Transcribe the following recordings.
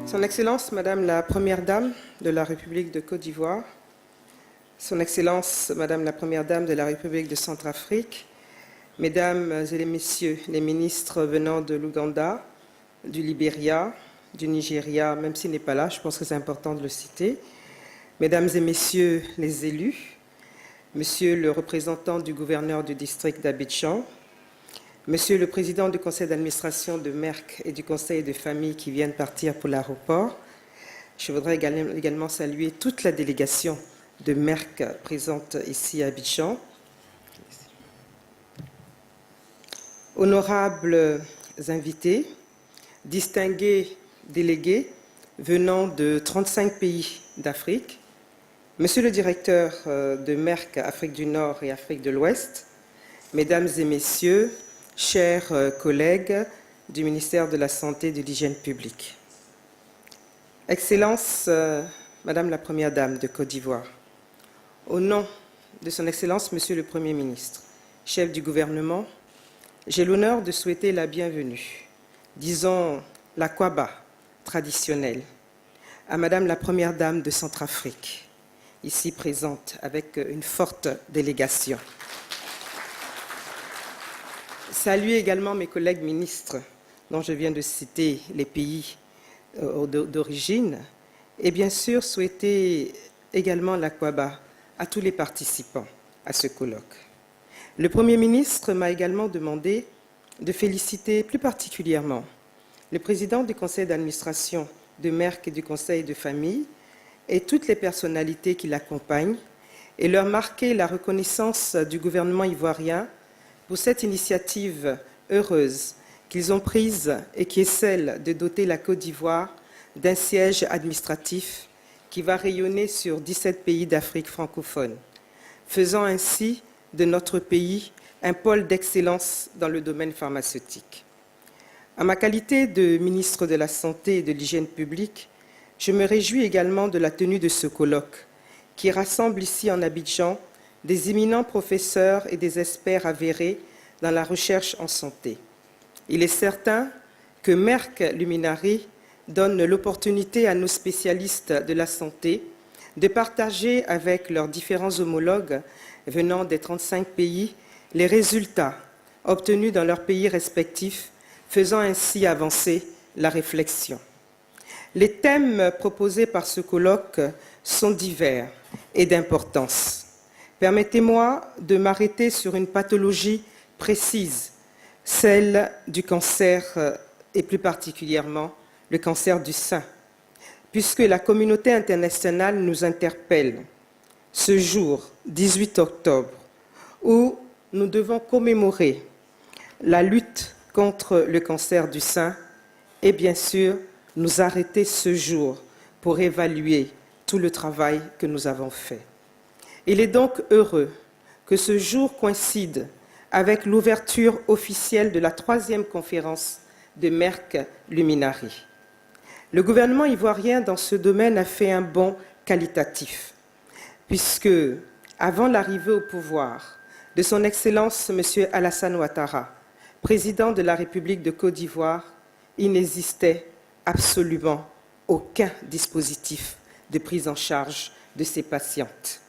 Son Excellence, Madame la Première Dame de la République de Côte d'Ivoire, Son Excellence, Madame la Première Dame de la République de Centrafrique, Mesdames et les Messieurs les ministres venant de l'Ouganda, du Libéria, du Nigeria, même s'il n'est pas là, je pense que c'est important de le citer, Mesdames et Messieurs les élus, Monsieur le représentant du gouverneur du district d'Abidjan, Monsieur le Président du conseil d'administration de Merck et du conseil de famille qui viennent partir pour l'aéroport, je voudrais également saluer toute la délégation de Merck présente ici à Abidjan. Honorables invités, distingués délégués venant de 35 pays d'Afrique, Monsieur le directeur de Merck Afrique du Nord et Afrique de l'Ouest, Mesdames et Messieurs, chers collègues du ministère de la Santé et de l'Hygiène publique. Excellence, Madame la Première Dame de Côte d'Ivoire, au nom de Son Excellence, Monsieur le Premier ministre, chef du gouvernement, j'ai l'honneur de souhaiter la bienvenue, disons la Kwaba traditionnelle, à Madame la Première Dame de Centrafrique, ici présente avec une forte délégation. Saluer également mes collègues ministres dont je viens de citer les pays d'origine et bien sûr souhaiter également la Kwaba à tous les participants à ce colloque. Le Premier ministre m'a également demandé de féliciter plus particulièrement le président du conseil d'administration de Merck et du conseil de famille et toutes les personnalités qui l'accompagnent et leur marquer la reconnaissance du gouvernement ivoirien pour cette initiative heureuse qu'ils ont prise et qui est celle de doter la Côte d'Ivoire d'un siège administratif qui va rayonner sur 17 pays d'Afrique francophone, faisant ainsi de notre pays un pôle d'excellence dans le domaine pharmaceutique. À ma qualité de ministre de la Santé et de l'Hygiène publique, je me réjouis également de la tenue de ce colloque qui rassemble ici en Abidjan des éminents professeurs et des experts avérés dans la recherche en santé. Il est certain que Merck Luminary donne l'opportunité à nos spécialistes de la santé de partager avec leurs différents homologues venant des 35 pays les résultats obtenus dans leurs pays respectifs, faisant ainsi avancer la réflexion. Les thèmes proposés par ce colloque sont divers et d'importance. Permettez-moi de m'arrêter sur une pathologie précise, celle du cancer et plus particulièrement le cancer du sein, puisque la communauté internationale nous interpelle ce jour, 18 octobre, où nous devons commémorer la lutte contre le cancer du sein et bien sûr nous arrêter ce jour pour évaluer tout le travail que nous avons fait. Il est donc heureux que ce jour coïncide avec l'ouverture officielle de la 3e conférence de Merck Luminary. Le gouvernement ivoirien dans ce domaine a fait un bond qualitatif, puisque, avant l'arrivée au pouvoir de Son Excellence M. Alassane Ouattara, président de la République de Côte d'Ivoire, il n'existait absolument aucun dispositif de prise en charge de ces patientes.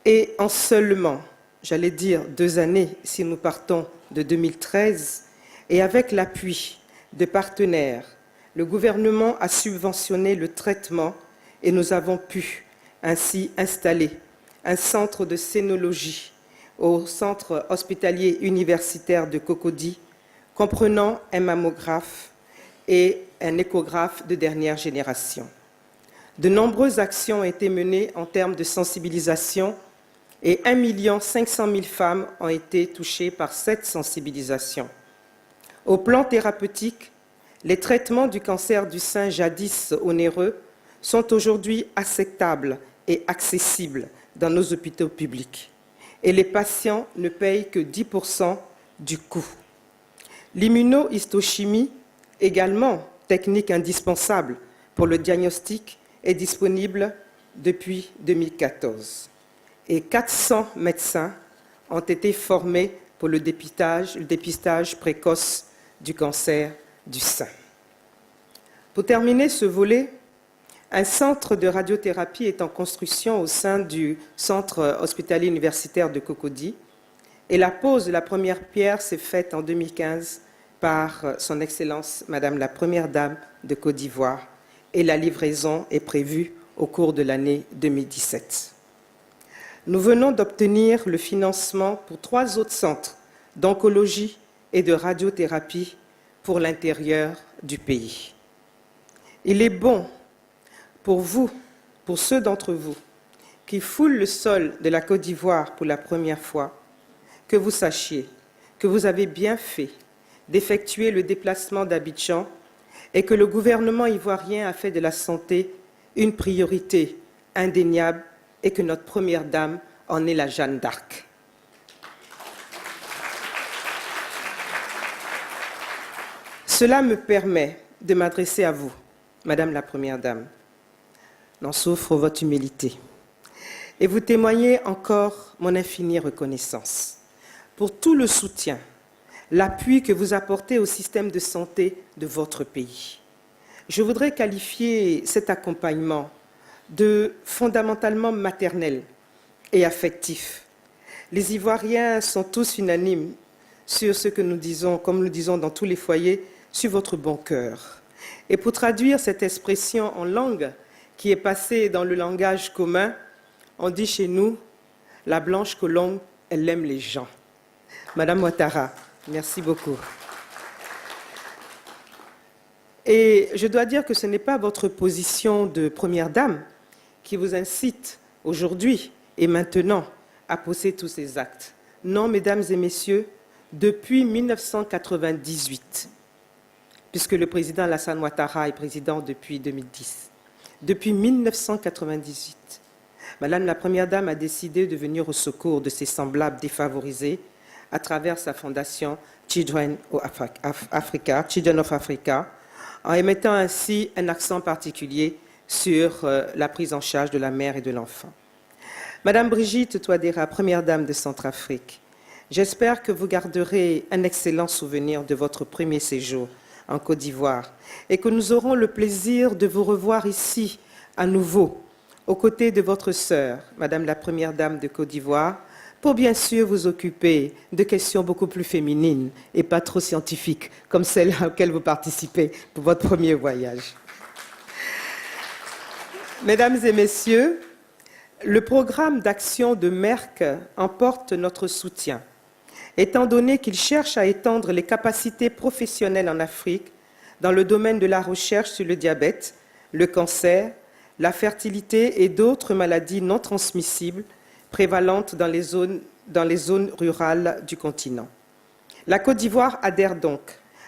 Et en seulement, j'allais dire 2 années, si nous partons de 2013, et avec l'appui de partenaires, le gouvernement a subventionné le traitement et nous avons pu ainsi installer un centre de sénologie au centre hospitalier universitaire de Cocody, comprenant un mammographe et un échographe de dernière génération. De nombreuses actions ont été menées en termes de sensibilisation et 1 500 000 femmes ont été touchées par cette sensibilisation. Au plan thérapeutique, les traitements du cancer du sein jadis onéreux sont aujourd'hui acceptables et accessibles dans nos hôpitaux publics et les patients ne payent que 10% du coût. L'immunohistochimie, également technique indispensable pour le diagnostic, est disponible depuis 2014. Et 400 médecins ont été formés pour le dépistage précoce du cancer du sein. Pour terminer ce volet, un centre de radiothérapie est en construction au sein du centre hospitalier universitaire de Cocody et la pose de la première pierre s'est faite en 2015 par son Excellence Madame la Première Dame de Côte d'Ivoire et la livraison est prévue au cours de l'année 2017. Nous venons d'obtenir le financement pour 3 autres centres d'oncologie et de radiothérapie pour l'intérieur du pays. Il est bon pour vous, pour ceux d'entre vous qui foulent le sol de la Côte d'Ivoire pour la première fois, que vous sachiez que vous avez bien fait d'effectuer le déplacement d'Abidjan et que le gouvernement ivoirien a fait de la santé une priorité indéniable et que notre Première Dame en est la Jeanne d'Arc. Cela me permet de m'adresser à vous, Madame la Première Dame. N'en souffre votre humilité. Et vous témoignez encore mon infinie reconnaissance pour tout le soutien, l'appui que vous apportez au système de santé de votre pays. Je voudrais qualifier cet accompagnement de fondamentalement maternel et affectif. Les Ivoiriens sont tous unanimes sur ce que nous disons, comme nous disons dans tous les foyers, sur votre bon cœur. Et pour traduire cette expression en langue qui est passée dans le langage commun, on dit chez nous, la blanche colombe, elle aime les gens. Madame Ouattara, merci beaucoup. Et je dois dire que ce n'est pas votre position de Première Dame qui vous incite aujourd'hui et maintenant à poser tous ces actes. Non, mesdames et messieurs, depuis 1998, puisque le président Alassane Ouattara est président depuis 2010, depuis 1998, Madame la Première Dame a décidé de venir au secours de ses semblables défavorisés à travers sa fondation Children of Africa, en émettant ainsi un accent particulier sur la prise en charge de la mère et de l'enfant. Madame Brigitte Touadéra, Première Dame de Centrafrique, j'espère que vous garderez un excellent souvenir de votre premier séjour en Côte d'Ivoire et que nous aurons le plaisir de vous revoir ici à nouveau, aux côtés de votre sœur, Madame la Première Dame de Côte d'Ivoire, pour bien sûr vous occuper de questions beaucoup plus féminines et pas trop scientifiques, comme celles auxquelles vous participez pour votre premier voyage. Mesdames et messieurs, le programme d'action de Merck emporte notre soutien, étant donné qu'il cherche à étendre les capacités professionnelles en Afrique dans le domaine de la recherche sur le diabète, le cancer, la fertilité et d'autres maladies non transmissibles prévalentes dans les zones rurales du continent. La Côte d'Ivoire adhère donc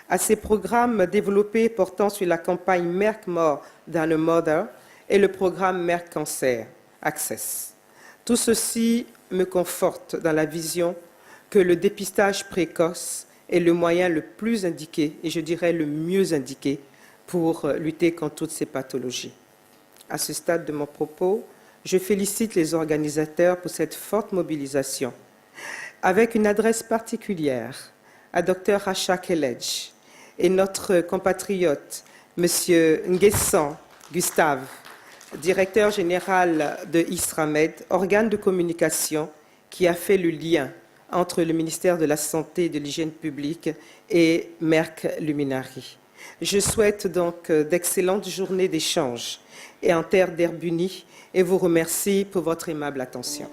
à ces programmes développés portant sur la campagne Merck More Than a Mother et le programme Merck Cancer Access. Tout ceci me conforte dans la vision que le dépistage précoce est le moyen le plus indiqué, et je dirais le mieux indiqué, pour lutter contre toutes ces pathologies. À ce stade de mon propos, je félicite les organisateurs pour cette forte mobilisation, avec une adresse particulière à Dr Racha Kelledge et notre compatriote, M. Nguessan Gustave, directeur général de ISRAMED, organe de communication qui a fait le lien entre le ministère de la Santé et de l'Hygiène publique et Merck Luminary. Je souhaite donc d'excellentes journées d'échange et en terre d'herbe unie et vous remercie pour votre aimable attention.